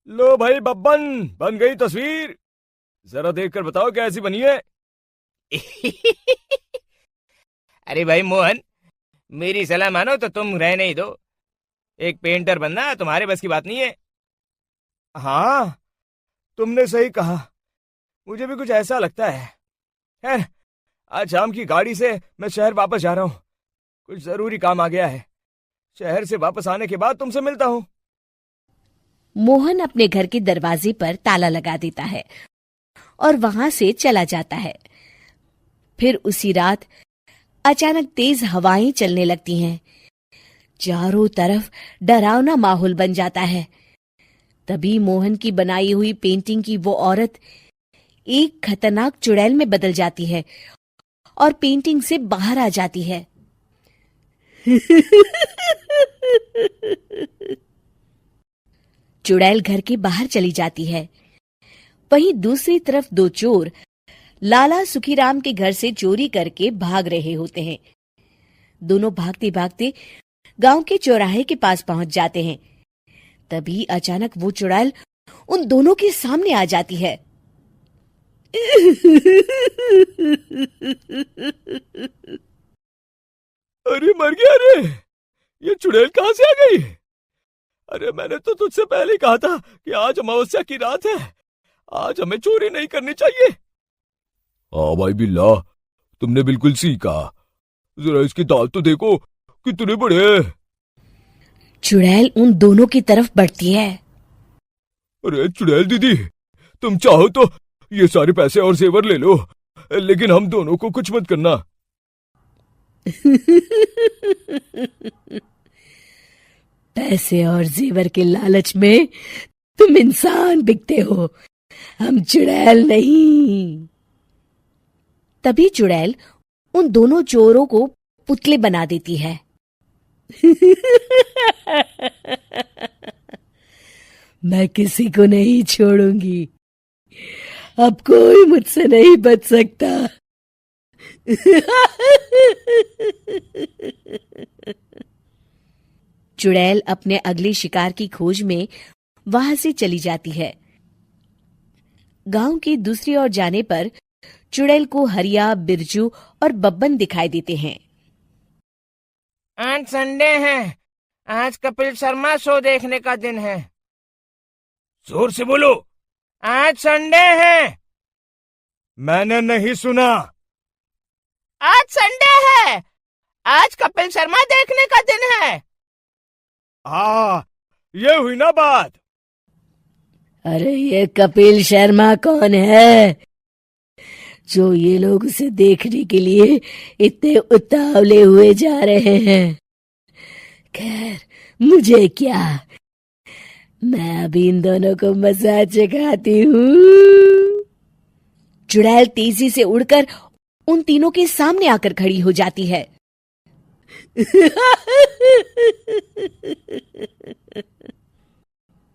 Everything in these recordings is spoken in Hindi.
लो भाई बब्बन, बन गई तस्वीर। जरा देखकर बताओ कैसी बनी है। अरे भाई मोहन, मेरी सलाह मानो तो तुम रहने ही दो। एक पेंटर बनना तुम्हारे बस की बात नहीं है। हाँ, तुमने सही कहा। मुझे भी कुछ ऐसा लगता है। खैर, आज शाम की गाड़ी से मैं शहर वापस जा रहा हूँ। कुछ जरूरी काम आ गया है। शहर से वापस आने के बाद तुमसे मिलता हूँ। मोहन अपने घर के दरवाजे पर ताला लगा देता है और वहां से चला जाता है। फिर उसी रात अचानक तेज हवाएं चलने लगती हैं। चारों तरफ डरावना माहौल बन जाता है। तभी मोहन की बनाई हुई पेंटिंग की वो औरत एक खतरनाक चुड़ैल में बदल जाती है और पेंटिंग से बाहर आ जाती है। चुड़ैल घर के बाहर चली जाती है। वहीं दूसरी तरफ दो चोर लाला सुखीराम के घर से चोरी करके भाग रहे होते हैं। दोनों भागते भागते गांव के चौराहे के पास पहुंच जाते हैं। तभी अचानक वो चुड़ैल उन दोनों के सामने आ जाती है। अरे मर गया रे! ये चुड़ैल कहाँ से आ गई? अरे मैंने तो तुझसे पहले ही कहा था कि आज अमावस्या की रात है। आज हमें चोरी नहीं करनी चाहिए। हाँ भाई बिल्ला, तुमने बिल्कुल सही कहा। जरा इसके दाल तो देखो, कितने बड़े हैं। चुड़ैल उन दोनों की तरफ बढ़ती है। अरे चुड़ैल दीदी, तुम चाहो तो ये सारे पैसे और जेवर ले लो, लेकिन हम दोनों को कुछ मत करना। पैसे और जेवर के लालच में तुम इंसान बिकते हो, हम चुड़ैल नहीं। तभी चुड़ैल उन दोनों चोरों को पुतले बना देती है। मैं किसी को नहीं छोड़ूंगी। अब कोई मुझसे नहीं बच सकता। चुड़ैल अपने अगले शिकार की खोज में वहां से चली जाती है। गांव की दूसरी ओर जाने पर चुड़ैल को हरिया, बिरजू और बब्बन दिखाई देते हैं। आज संडे है, आज कपिल शर्मा शो देखने का दिन है। जोर से बोलो। आज संडे है। मैंने नहीं सुना। आज संडे है, आज कपिल शर्मा देखने का दिन है। हाँ, ये हुई ना बात। अरे ये कपिल शर्मा कौन है जो ये लोग उसे देखने के लिए इतने उतावले हुए जा रहे हैं? खैर, मुझे क्या, मैं अभी इन दोनों को मजा चखाती हूँ। चुड़ैल तेजी से उड़कर उन तीनों के सामने आकर खड़ी हो जाती है।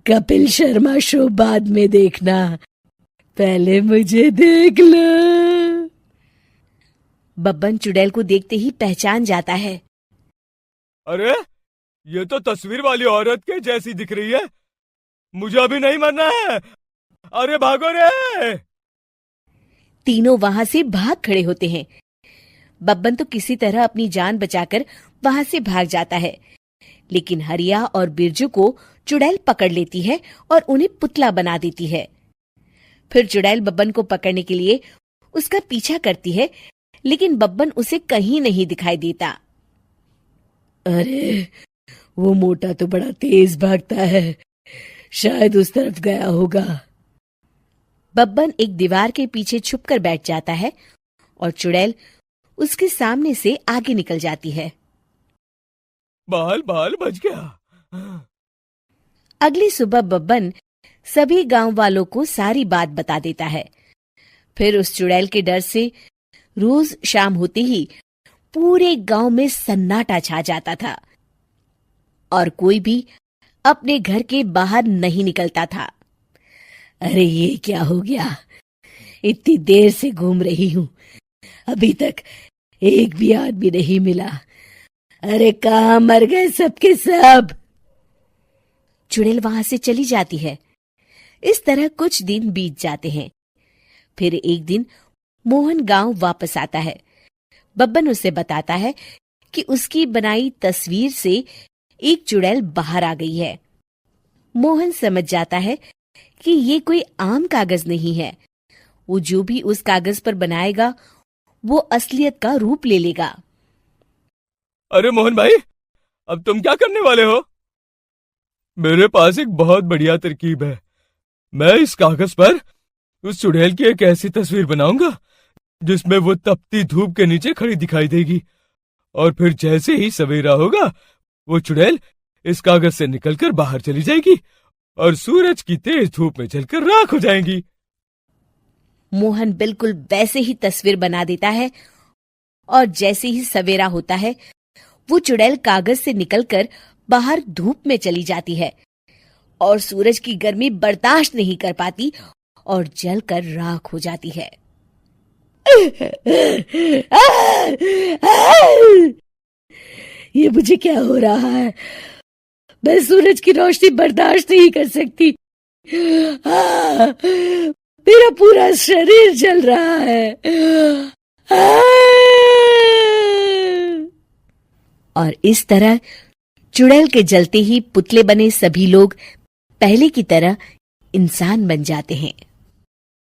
कपिल शर्मा शो बाद में देखना, पहले मुझे देख लो। बब्बन चुड़ैल को देखते ही पहचान जाता है। अरे ये तो तस्वीर वाली औरत के जैसी दिख रही है। मुझे अभी नहीं मरना है। अरे भागो रे! तीनों वहां से भाग खड़े होते हैं। बब्बन तो किसी तरह अपनी जान बचाकर वहां से भाग जाता है, लेकिन हरिया और बिरजू को चुड़ैल पकड़ लेती है और उन्हें पुतला बना देती है। फिर चुड़ैल बब्बन को पकड़ने के लिए उसका पीछा करती है, लेकिन बब्बन उसे कहीं नहीं दिखाई देता। अरे वो मोटा तो बड़ा तेज भागता है, शायद उस तरफ गया होगा। बब्बन एक दीवार के पीछे छुपकर बैठ जाता है और चुड़ैल उसके सामने से आगे निकल जाती है। बाल बाल बच गया। अगली सुबह बब्बन सभी गांव वालों को सारी बात बता देता है। फिर उस चुड़ैल के डर से रोज शाम होते ही पूरे गांव में सन्नाटा छा जाता था और कोई भी अपने घर के बाहर नहीं निकलता था। अरे ये क्या हो गया? इतनी देर से घूम रही हूं, अभी तक एक भी आदमी नहीं मिला। अरे कहां मर गए सबके सब? चुड़ैल वहां से चली जाती है। इस तरह कुछ दिन बीत जाते हैं। फिर एक दिन मोहन गांव वापस आता है। बब्बन उसे बताता है कि उसकी बनाई तस्वीर से एक चुड़ैल बाहर आ गई है। मोहन समझ जाता है कि ये कोई आम कागज नहीं है। वो जो भी उस कागज पर बनाएगा वो असलियत का रूप ले लेगा। अरे मोहन भाई, अब तुम क्या करने वाले हो? मेरे पास एक बहुत बढ़िया तरकीब है। मैं इस कागज पर उस चुड़ैल की एक ऐसी तस्वीर बनाऊंगा जिसमें वो तपती धूप के नीचे खड़ी दिखाई देगी, और फिर जैसे ही सवेरा होगा वो चुड़ैल इस कागज से निकलकर बाहर चली जाएगी और सूरज की तेज धूप में जलकर राख हो जाएंगी। मोहन बिल्कुल वैसे ही तस्वीर बना देता है और जैसे ही सवेरा होता है वो चुड़ैल कागज से निकलकर बाहर धूप में चली जाती है और सूरज की गर्मी बर्दाश्त नहीं कर पाती और जलकर राख हो जाती है। ये मुझे क्या हो रहा है? मैं सूरज की रोशनी बर्दाश्त नहीं कर सकती। मेरा पूरा शरीर जल रहा है। और इस तरह चुड़ैल के जलते ही पुतले बने सभी लोग पहले की तरह इंसान बन जाते हैं।